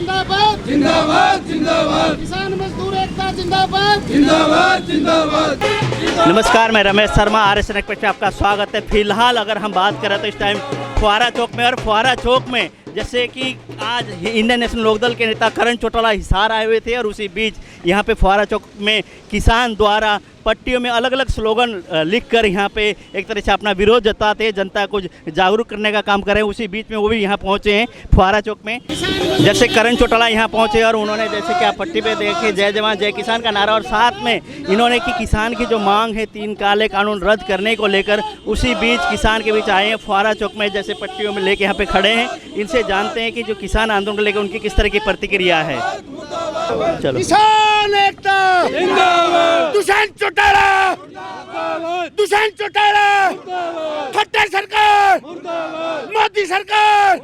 जिंदाबाद जिंदाबाद जिंदाबाद, किसान मजदूर एकता जिंदाबाद जिंदाबाद जिंदाबाद। नमस्कार, मैं रमेश शर्मा, RS कनेक्ट पे आपका स्वागत है। फिलहाल अगर हम बात करें तो इस टाइम फुहारा चौक में, और फुहारा चौक में जैसे कि आज इंडियन नेशनल लोकदल के नेता करण चौटाला हिसार आए हुए थे, और उसी बीच यहाँ पे फुहारा चौक में किसान द्वारा पट्टियों में अलग अलग स्लोगन लिखकर यहाँ पे एक तरह से अपना विरोध जताते, जनता को जागरूक करने का काम कर रहे हैं। उसी बीच में वो भी यहाँ पहुँचे हैं फुहारा चौक में। जैसे करण चौटाला यहाँ पहुँचे और उन्होंने जैसे कि आप पट्टी पे देखे जय जवान जय किसान का नारा, और साथ में इन्होंने कि किसान की जो मांग है 3 काले कानून रद्द करने को लेकर, उसी बीच किसान के बीच आए हैं फुहारा चौक में, जैसे पट्टियों में लेके यहाँ पे खड़े हैं। इनसे जानते हैं कि जो किसान आंदोलन को लेकर उनकी किस तरह की प्रतिक्रिया है। चलो, किसान एकता जिंदाबाद दुष्यंत चौटाला दुष्यंत चौटाला खट्टर सरकार मोदी सरकार।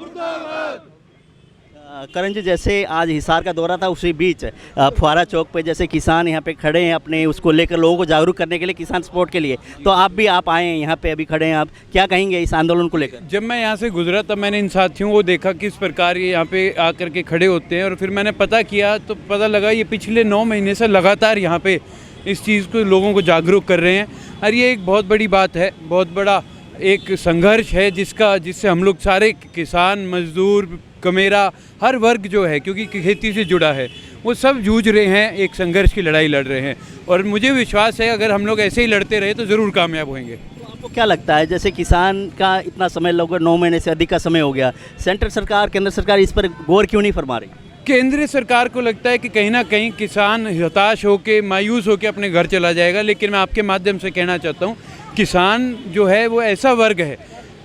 करण जी, जैसे आज हिसार का दौरा था, उसी बीच फुहारा चौक पे जैसे किसान यहाँ पे खड़े हैं अपने उसको लेकर, लोगों को जागरूक करने के लिए, किसान सपोर्ट के लिए, तो आप आए हैं यहाँ पे, अभी खड़े हैं, आप क्या कहेंगे इस आंदोलन को लेकर? जब मैं यहाँ से गुजरा तब मैंने इन साथियों को देखा किस प्रकार ये यहाँ पे आकर के खड़े होते हैं, और फिर मैंने पता किया तो पता लगा ये पिछले 9 महीने से लगातार यहाँ पे इस चीज़ को लोगों को जागरूक कर रहे हैं। और ये एक बहुत बड़ी बात है, बहुत बड़ा एक संघर्ष है जिससे हम लोग सारे किसान, मजदूर, कमेरा, हर वर्ग जो है, क्योंकि खेती से जुड़ा है, वो सब जूझ रहे हैं, एक संघर्ष की लड़ाई लड़ रहे हैं। और मुझे विश्वास है अगर हम लोग ऐसे ही लड़ते रहे तो ज़रूर कामयाब होंगे। आपको क्या लगता है, जैसे किसान का इतना समय लगभग 9 महीने से अधिक का समय हो गया, सेंट्रल सरकार, केंद्र सरकार इस पर गौर क्यों नहीं फरमा रही? केंद्र सरकार को लगता है कि कहीं ना कहीं किसान हताश होकर, मायूस होकर अपने घर चला जाएगा। लेकिन मैं आपके माध्यम से कहना चाहता हूँ, किसान जो है वो ऐसा वर्ग है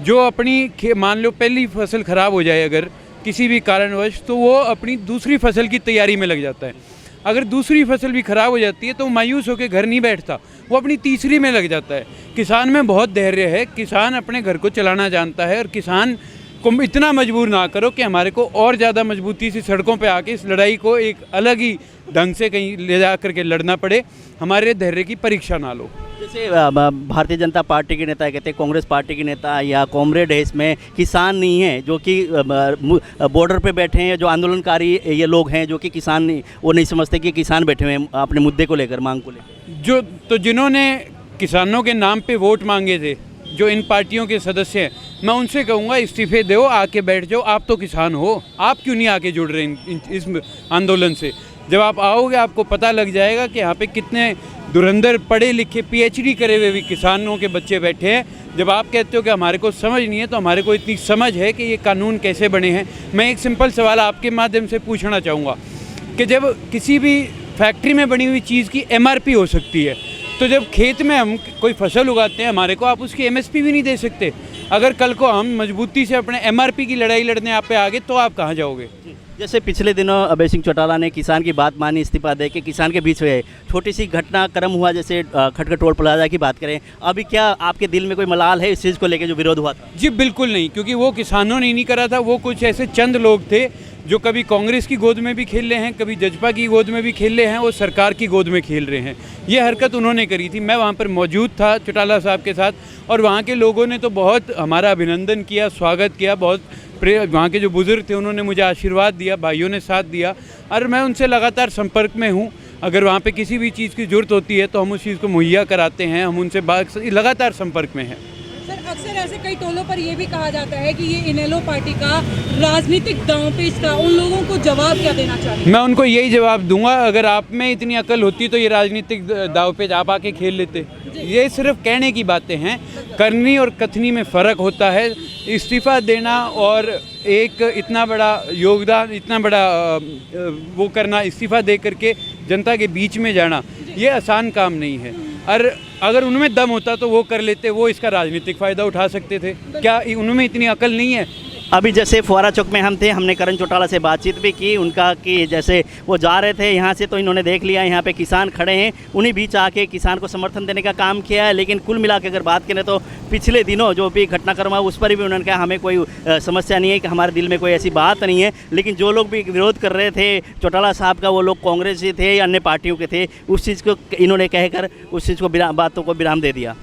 जो अपनी मान लो पहली फसल ख़राब हो जाए अगर किसी भी कारणवश, तो वो अपनी दूसरी फसल की तैयारी में लग जाता है। अगर दूसरी फसल भी ख़राब हो जाती है तो मायूस होकर घर नहीं बैठता, वो अपनी तीसरी में लग जाता है। किसान में बहुत धैर्य है, किसान अपने घर को चलाना जानता है, और किसान को इतना मजबूर ना करो कि हमारे को और ज़्यादा मजबूती से सड़कों पे आके इस लड़ाई को एक अलग ही ढंग से कहीं ले जा करके लड़ना पड़े, हमारे धैर्य की परीक्षा ना लो। जैसे भारतीय जनता पार्टी के नेता कहते हैं, कांग्रेस पार्टी के नेता या कॉमरेड है, इसमें किसान नहीं है, जो कि बॉर्डर पे बैठे हैं, जो आंदोलनकारी ये लोग हैं, जो कि किसान नहीं, वो नहीं समझते कि किसान बैठे हुए हैं अपने मुद्दे को लेकर, मांग को लेकर। जिन्होंने किसानों के नाम पे वोट मांगे थे, जो इन पार्टियों के सदस्य हैं, मैं उनसे कहूँगा इस्तीफे दो, आके बैठ जाओ। आप तो किसान हो, आप क्यों नहीं आके जुड़ रहे इस आंदोलन से? जब आप आओगे आपको पता लग जाएगा कि यहाँ पे कितने धुरंधर पढ़े लिखे PhD करे हुए भी किसानों के बच्चे बैठे हैं। जब आप कहते हो कि हमारे को समझ नहीं है, तो हमारे को इतनी समझ है कि ये कानून कैसे बने हैं। मैं एक सिंपल सवाल आपके माध्यम से पूछना चाहूँगा कि जब किसी भी फैक्ट्री में बनी हुई चीज़ की MRP हो सकती है, तो जब खेत में हम कोई फसल उगाते हैं, हमारे को आप उसकी MSP भी नहीं दे सकते। अगर कल को हम मजबूती से अपने MRP की लड़ाई लड़ने आप पे आगे, तो आप कहाँ जाओगे? जैसे पिछले दिनों अभय सिंह चौटाला ने किसान की बात मानी, इस्तीफा दे के किसान के बीच हुए छोटी सी घटनाक्रम हुआ, जैसे खटखट टोल प्लाजा की बात करें, अभी क्या आपके दिल में कोई मलाल है इस चीज़ को लेकर जो विरोध हुआ था? जी बिल्कुल नहीं, क्योंकि वो किसानों ने नहीं करा था, वो कुछ ऐसे चंद लोग थे जो कभी कांग्रेस की गोद में भी खेल रहे हैं, कभी जजपा की गोद में भी खेल रहे हैं, और सरकार की गोद में खेल रहे हैं। ये हरकत उन्होंने करी थी। मैं वहाँ पर मौजूद था चौटाला साहब के साथ, और वहाँ के लोगों ने तो बहुत हमारा अभिनंदन किया, स्वागत किया, बहुत वहाँ के जो बुज़ुर्ग थे उन्होंने मुझे आशीर्वाद दिया, भाइयों ने साथ दिया, और मैं उनसे लगातार संपर्क में हूँ। अगर वहाँ पे किसी भी चीज़ की ज़रूरत होती है तो हम उस चीज़ को मुहैया कराते हैं, हम उनसे लगातार संपर्क में हैं। सर, अक्सर ऐसे कई टोलों पर ये भी कहा जाता है कि ये इनेलो पार्टी का राजनीतिक दांवपेच था, उन लोगों को जवाब क्या देना चाहिए? मैं उनको यही जवाब दूंगा, अगर आप में इतनी अकल होती तो ये राजनीतिक दांवपेच आप आके खेल लेते। ये सिर्फ कहने की बातें हैं, करनी और कथनी में फ़र्क होता है। इस्तीफ़ा देना और एक इतना बड़ा योगदान, इतना बड़ा वो करना, इस्तीफ़ा दे करके जनता के बीच में जाना, ये आसान काम नहीं है। और अगर उनमें दम होता तो वो कर लेते, वो इसका राजनीतिक फ़ायदा उठा सकते थे। क्या उनमें इतनी अकल नहीं है? अभी जैसे फुहारा चौक में हम थे, हमने करण चौटाला से बातचीत भी की, उनका कि जैसे वो जा रहे थे यहाँ से तो इन्होंने देख लिया यहाँ पे किसान खड़े हैं, उन्हीं बीच आके किसान को समर्थन देने का काम किया है। लेकिन कुल मिला के अगर बात करें तो पिछले दिनों जो भी घटनाक्रम हुआ उस पर भी उन्होंने कहा हमें कोई समस्या नहीं है, कि हमारे दिल में कोई ऐसी बात नहीं है। लेकिन जो लोग भी विरोध कर रहे थे चौटाला साहब का, वो लोग कांग्रेस थे या अन्य पार्टियों के थे, उस चीज़ को इन्होंने कहकर उस चीज़ को बातों को विराम दे दिया।